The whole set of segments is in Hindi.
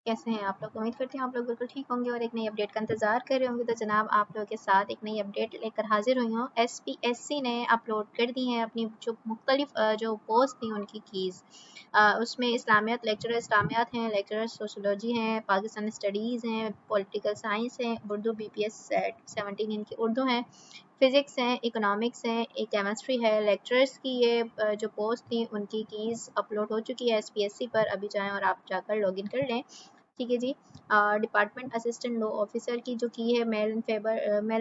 कैसे हैं आप लोग? उम्मीद करती हूँ आप लोग बिल्कुल ठीक होंगे और एक नई अपडेट का इंतज़ार कर रहे होंगे। तो जनाब आप लोगों के साथ एक नई अपडेट लेकर हाज़िर हुई हूँ। एसपीएससी ने अपलोड कर दी हैं अपनी जो मुख्तलिफ जो पोस्ट थी उनकी कीज़। उसमें इस्लामियात लेक्चरर इस्लामियात हैं, लेक्चरर सोशियोलॉजी हैं, पाकिस्तानी स्टडीज़ हैं, पॉलिटिकल साइंस हैं, उर्दू बीपीएस 17 इनकी उर्दू हैं, फ़िज़िक्स हैं, इकोनॉमिक्स हैं, एक केमिस्ट्री है। लेक्चरर्स की ये जो पोस्ट थी उनकी कीज़ अपलोड हो चुकी है एसपीएससी पर। अभी जाएँ और आप जाकर लॉगिन कर लें। ठीक है जी। डिपार्टमेंट असिस्टेंट लॉ ऑफिसर की जो की है male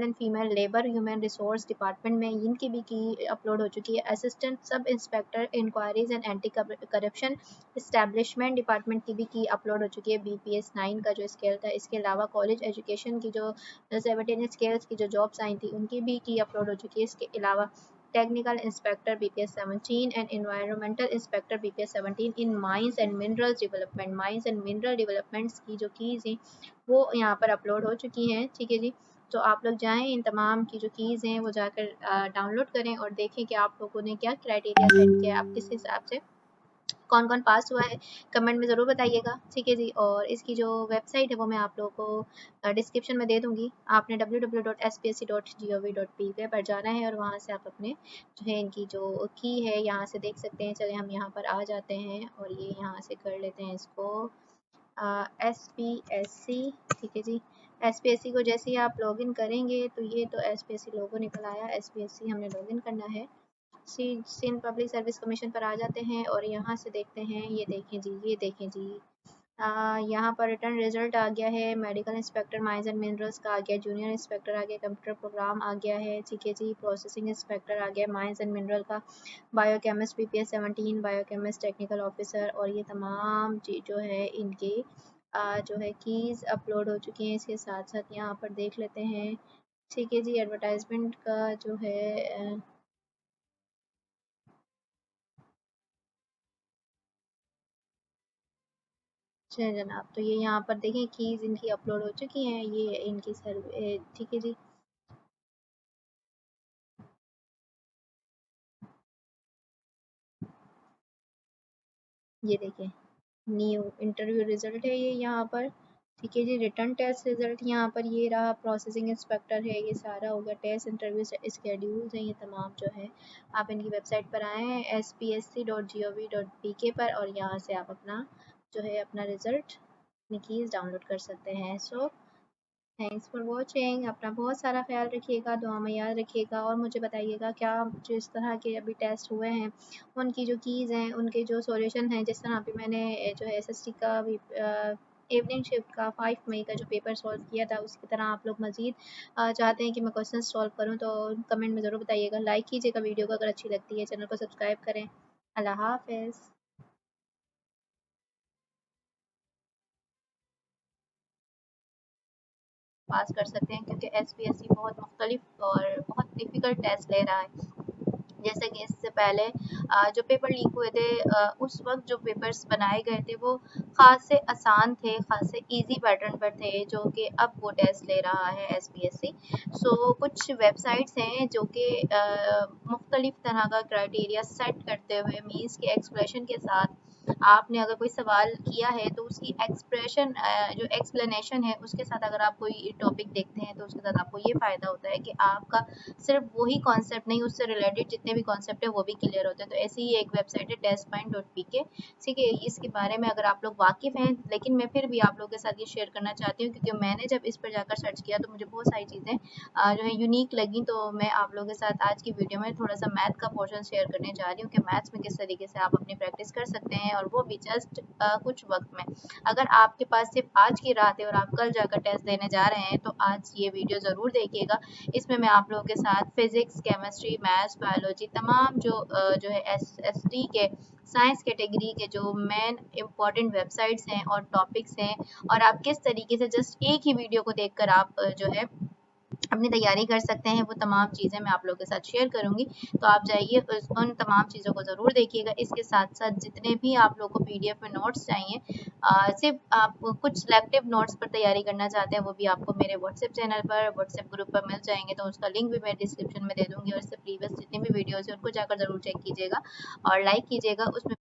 and female labour human resource department में इनकी भी की अपलोड हो चुकी है। Assistant sub inspector inquiries and anti corruption establishment department की भी की अपलोड हो चुकी है बीपीएस 9 का जो स्केल था। इसके अलावा कॉलेज एजुकेशन की जो 17 स्केल्स की जो जॉब्स आई थी उनकी भी की अपलोड हो चुकी है। इसके अलावा technical inspector BPS 17 and environmental inspector BPS 17 in mines and minerals development mines and mineral developments की जो कीज़ हैं वो यहाँ पर अपलोड हो चुकी हैं। ठीक है जी। तो आप लोग जाएं इन तमाम की जो कीज़ हैं वो जाकर डाउनलोड करें और देखें कि आप लोगों ने क्या क्राइटेरिया सेट किया है, आप किस हिसाब से कौन कौन पास हुआ है कमेंट में ज़रूर बताइएगा। ठीक है जी। और इसकी जो वेबसाइट है वो मैं आप लोगों को डिस्क्रिप्शन में दे दूँगी। आपने www.spsc.gov.pk पर जाना है और वहाँ से आप अपने जो है इनकी जो की है यहाँ से देख सकते हैं। चलिए हम यहाँ पर आ जाते हैं और ये यहाँ से कर लेते हैं इसको SPSC। ठीक है जी। SPSC को जैसे ही आप लॉगिन करेंगे तो ये तो SPSC लोगो निकल आया। SPSC हमने लॉगिन करना है। सिंध पब्लिक सर्विस कमीशन पर आ जाते हैं और यहाँ से देखते हैं। ये देखें जी, ये देखें जी। यहाँ पर रिटर्न रिजल्ट आ गया है। Medical inspector mines and minerals का आ गया, जूनियर इंस्पेक्टर आ गया, कंप्यूटर प्रोग्राम आ गया है। ठीक है जी। प्रोसेसिंग इंस्पेक्टर आ गया माइंस एंड मिनरल का, biochemist BPS 17, biochemist technical officer. और ये तमाम चीज़ जो है इनके जो है कीज़ अपलोड हो चुकी हैं। इसके साथ साथ यहाँ पर देख लेते हैं। ठीक है जी। एडवर्टाइजमेंट का जो है अच्छा जनाब, तो ये यहाँ पर देखें कीज़ इनकी अपलोड हो चुकी हैं। ये इनकी सर्वे। ठीक है जी। ये देखें न्यू इंटरव्यू रिजल्ट है ये यहाँ पर। ठीक है जी। रिटर्न टेस्ट रिजल्ट यहाँ पर ये रहा। प्रोसेसिंग इंस्पेक्टर है, ये सारा होगा। टेस्ट इंटरव्यू स्केड्यूल्स हैं ये तमाम जो है। आप इनकी वेबसाइट पर आए हैं spsc.gov.pk पर और यहाँ से आप अपना जो है अपना रिजल्ट अपनी कीज़ डाउनलोड कर सकते हैं। So thanks for watching. अपना बहुत सारा ख्याल रखिएगा, दुआ में याद रखिएगा और मुझे बताइएगा क्या जो इस तरह के अभी टेस्ट हुए हैं उनकी जो कीज़ हैं उनके जो सॉल्यूशन हैं। जिस तरह अभी मैंने जो है एसएससी का भी इवनिंग शिफ्ट का 5 मई का जो पेपर सॉल्व किया था उसकी तरह आप लोग मज़ीद चाहते हैं कि मैं क्वेश्चन सॉल्व करूं तो कमेंट में ज़रूर बताइएगा। लाइक कीजिएगा वीडियो को अगर अच्छी लगती है, चैनल को सब्सक्राइब करें। अल्लाह हाफ़िज़। पास कर सकते हैं क्योंकि एसपीएससी बहुत मुख्तलिफ और बहुत डिफ़िकल्ट टेस्ट ले रहा है। जैसे कि इससे पहले जो पेपर लीक हुए थे उस वक्त जो पेपर्स बनाए गए थे वो ख़ास से आसान थे, ख़ास से इजी पैटर्न पर थे जो कि अब वो टेस्ट ले रहा है एसपीएससी। सो कुछ वेबसाइट्स हैं जो कि मुख्तलिफ तरह का क्राइटेरिया सेट करते हुए मीन्स के एक्सप्रेशन के साथ आपने अगर कोई सवाल किया है तो उसकी एक्सप्रेशन जो एक्सप्लेनेशन है उसके साथ अगर आप कोई टॉपिक देखते हैं तो उसके साथ आपको ये फ़ायदा होता है कि आपका सिर्फ वही कॉन्सेप्ट नहीं, उससे रिलेटेड जितने भी कॉन्सेप्ट है वो भी क्लियर होते हैं। तो ऐसी ही एक वेबसाइट है testpoint.pk। ठीक है। इसके बारे में अगर आप लोग वाकिफ़ हैं, लेकिन मैं फिर भी आप लोगों के साथ ये शेयर करना चाहती हूँ क्योंकि मैंने जब इस पर जाकर सर्च किया तो मुझे बहुत सारी चीज़ें जो है यूनिक लगी। तो मैं आप लोगों के साथ आज की वीडियो में थोड़ा सा मैथ का पोर्शन शेयर करने जा रही हूँ कि मैथ्स में किस तरीके से आप अपनी प्रैक्टिस कर सकते हैं और वो भी जस्ट कुछ वक्त में। अगर आपके पास सिर्फ आज की रात है और आप कल जाकर टेस्ट देने जा रहे हैं तो आज ये वीडियो ज़रूर देखिएगा। इसमें मैं आप लोगों के साथ फिज़िक्स, केमिस्ट्री, मैथ्स, बायोलॉजी तमाम जो है एसएसटी के साइंस कैटेगरी के जो मेन इम्पॉर्टेंट वेबसाइट्स हैं और टॉपिक्स हैं और आप किस तरीके से जस्ट एक ही वीडियो को देखकर आप जो है अपनी तैयारी कर सकते हैं वो तमाम चीज़ें मैं आप लोगों के साथ शेयर करूँगी। तो आप जाइए उन तमाम चीज़ों को ज़रूर देखिएगा। इसके साथ साथ जितने भी आप लोगों को पीडीएफ में नोट्स चाहिए, सिर्फ आप कुछ सिलेक्टिव नोट्स पर तैयारी करना चाहते हैं वो भी आपको मेरे व्हाट्सएप चैनल पर व्हाट्सएप ग्रुप पर मिल जाएंगे। तो उसका लिंक भी मैं डिस्क्रिप्शन में दे दूँगी और इससे प्रीवियस जितनी भी वीडियोज़ हैं उनको जाकर ज़रूर चेक कीजिएगा और लाइक कीजिएगा। उसमें